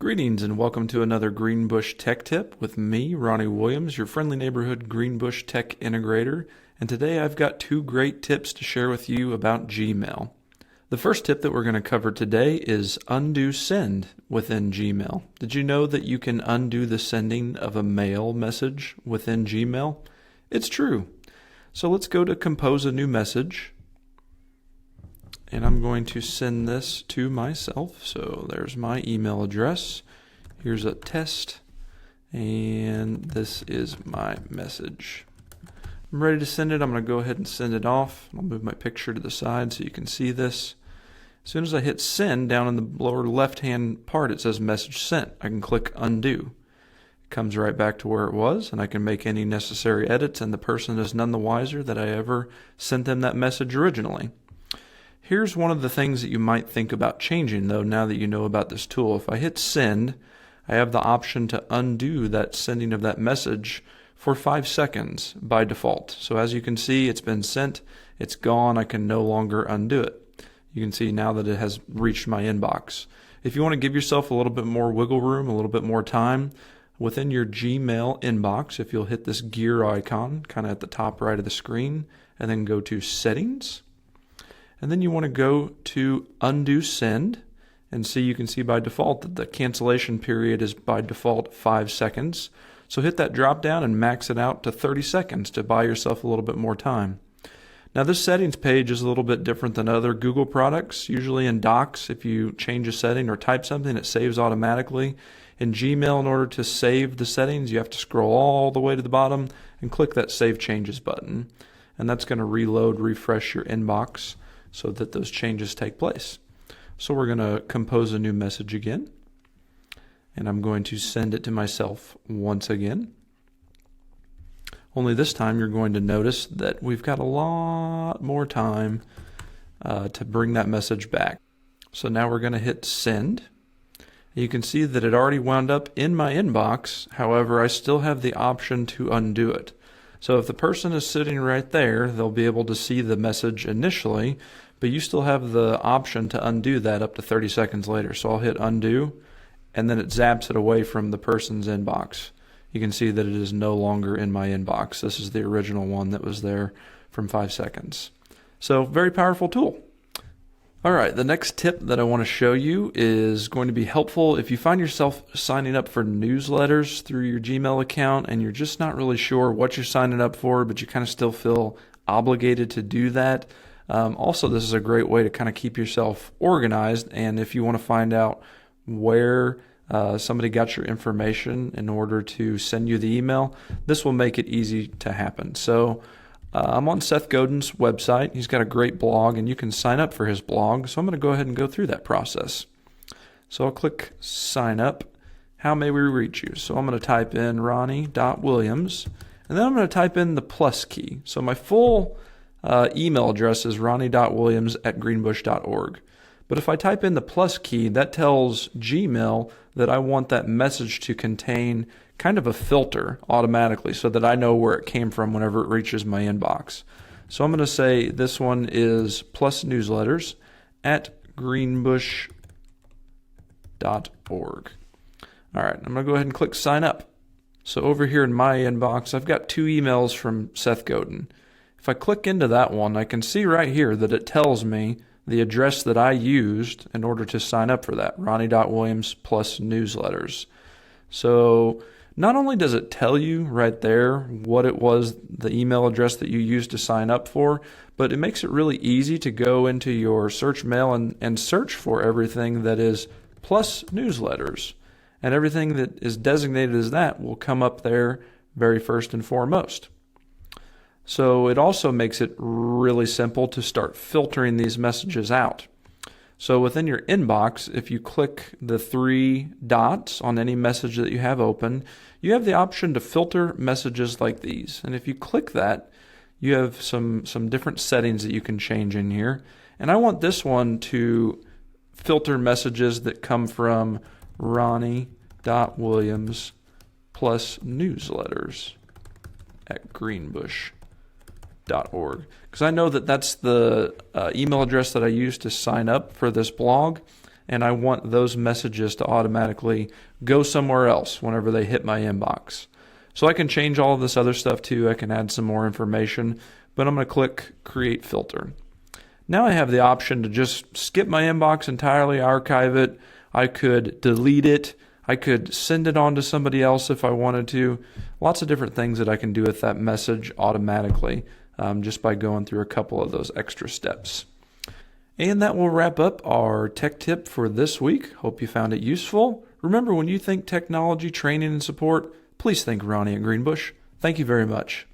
Greetings and welcome to another Greenbush Tech Tip with me, Ronnie Williams, your friendly neighborhood Greenbush Tech Integrator. And today I've got two great tips to share with you about Gmail. The first tip that we're going to cover today is undo send within Gmail. Did you know that you can undo the sending of a mail message within Gmail? It's true. So let's go to compose a new message. And I'm going to send this to myself. So there's my email address. Here's a test. And this is my message. I'm ready to send it. I'm going to go ahead and send it off. I'll move my picture to the side so you can see this. As soon as I hit send, down in the lower left-hand part, it says message sent. I can click undo. It comes right back to where it was, and I can make any necessary edits, and the person is none the wiser that I ever sent them that message originally. Here's one of the things that you might think about changing, though, now that you know about this tool. If I hit send, I have the option to undo that sending of that message for 5 seconds by default. So as you can see, it's been sent, it's gone, I can no longer undo it. You can see now that it has reached my inbox. If you want to give yourself a little bit more wiggle room, a little bit more time, within your Gmail inbox, if you'll hit this gear icon kind of at the top right of the screen, and then go to settings, and then you want to go to undo send, and you can see by default that the cancellation period is by default 5 seconds. So hit that drop down and max it out to 30 seconds to buy yourself a little bit more time. Now this settings page is a little bit different than other Google products. Usually in Docs, if you change a setting or type something, it saves automatically. In Gmail, in order to save the settings, you have to scroll all the way to the bottom and click that Save Changes button. And that's going to refresh your inbox so that those changes take place. So we're going to compose a new message again, and I'm going to send it to myself once again. Only this time you're going to notice that we've got a lot more time to bring that message back. So now we're going to hit send. You can see that it already wound up in my inbox. However, I still have the option to undo it. So if the person is sitting right there, they'll be able to see the message initially, but you still have the option to undo that up to 30 seconds later. So I'll hit undo, and then it zaps it away from the person's inbox. You can see that it is no longer in my inbox. This is the original one that was there from 5 seconds. So very powerful tool. All right, the next tip that I want to show you is going to be helpful if you find yourself signing up for newsletters through your Gmail account and you're just not really sure what you're signing up for, but you kind of still feel obligated to do that. Also, this is a great way to kind of keep yourself organized, and if you want to find out where somebody got your information in order to send you the email, this will make it easy to happen. So I'm on Seth Godin's website. He's got a great blog, and you can sign up for his blog. So I'm going to go ahead and go through that process. So I'll click sign up. How may we reach you? So I'm going to type in Ronnie.Williams, and then I'm going to type in the plus key. So my full email address is ronnie.williams@greenbush.org. But if I type in the plus key, that tells Gmail that I want that message to contain kind of a filter automatically so that I know where it came from whenever it reaches my inbox. So I'm going to say this one is plus newsletters at greenbush.org. All right, I'm going to go ahead and click sign up. So over here in my inbox, I've got 2 emails from Seth Godin. If I click into that one, I can see right here that it tells me the address that I used in order to sign up for that, Ronnie.Williams plus newsletters. So not only does it tell you right there what it was, the email address that you used to sign up for, but it makes it really easy to go into your search mail and search for everything that is plus newsletters. And everything that is designated as that will come up there very first and foremost. So it also makes it really simple to start filtering these messages out. So within your inbox, if you click the 3 dots on any message that you have open, you have the option to filter messages like these. And if you click that, you have some different settings that you can change in here. And I want this one to filter messages that come from Ronnie.Williams plus newsletters at Greenbush.org, because I know that that's the email address that I use to sign up for this blog, and I want those messages to automatically go somewhere else whenever they hit my inbox. So I can change all of this other stuff too. I can add some more information, but I'm going to click Create Filter. Now I have the option to just skip my inbox entirely, archive it. I could delete it. I could send it on to somebody else if I wanted to. Lots of different things that I can do with that message automatically just by going through a couple of those extra steps. And that will wrap up our tech tip for this week. Hope you found it useful. Remember, when you think technology, training, and support, please think Ronnie at Greenbush. Thank you very much.